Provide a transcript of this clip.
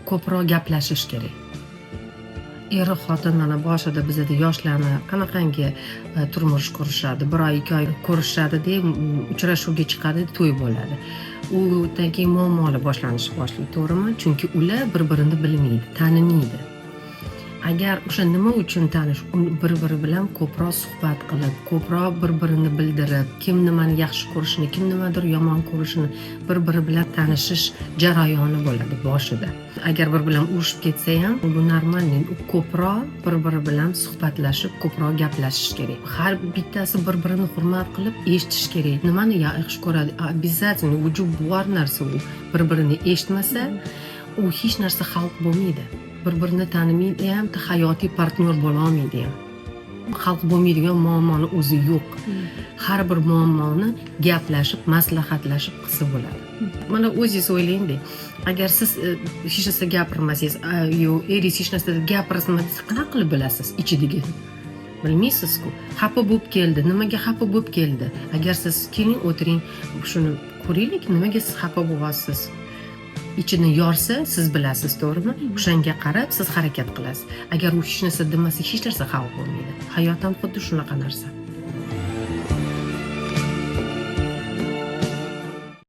ko'proq gaplashish kerak. Eri xotin mana boshida bizda yoshlarni qanaqangi turmush qurishadi, 1 oy 2 oy ko'rishadi-da, uchrashuvga chiqadi, to'y bo'ladi. Undan keyin muammolar boshlanishi boshlaydi, to'g'rimi? Chunki ular bir-birini bilmaydi, tanimaydi. Agar o'sha nima uchun tanish, bir-biri bilan ko'proq suhbat qilib, ko'proq bir-birini bildirib, kim nimani yaxshi ko'rishini, kim nimadir yomon ko'rishini bir-biri bilan tanishish jarayoni bo'ladi boshida. Agar bir bilan urushib ketsa ham, bu normal, ko'proq bir-biri bilan suhbatlashib, ko'proq gaplashish kerak. Har bittasi bir-birini hurmat qilib eshitish kerak. Nimani yaxshi ko'radi, обязательно vujud bor narsa u. Bir-birini eshitmasa, u hech narsa xalq bo'lmaydi. Bir-birini tanimaydi ham, hayotiy partnyor bo'la olmaydi ham. Xalq bo'lmaydigan muammoni o'zi yo'q. Har bir muammoni gaplashib, maslahatlashib qilsa bo'ladi. Mana o'zingiz o'ylang-da. Agar siz hech narsa gapirmasangiz, eringiz hech narsa gapirmasdan qanaqa qilib bilasiz ichidagi? Bilmaysiz-ku. Xafa bo'lib keldi, nimaga xafa bo'lib keldi? Agar siz keling o'tiring, shuni ko'raylik, nimaga siz xafa bo'lyapsiz? Ichini yorsa, siz bilasiz, to'g'rimi? O'shanga qarab siz harakat qilasiz. Agar u hech narsa demasa, hech narsa hal bo'lmaydi. Hayot ham xuddi shunaqa narsa.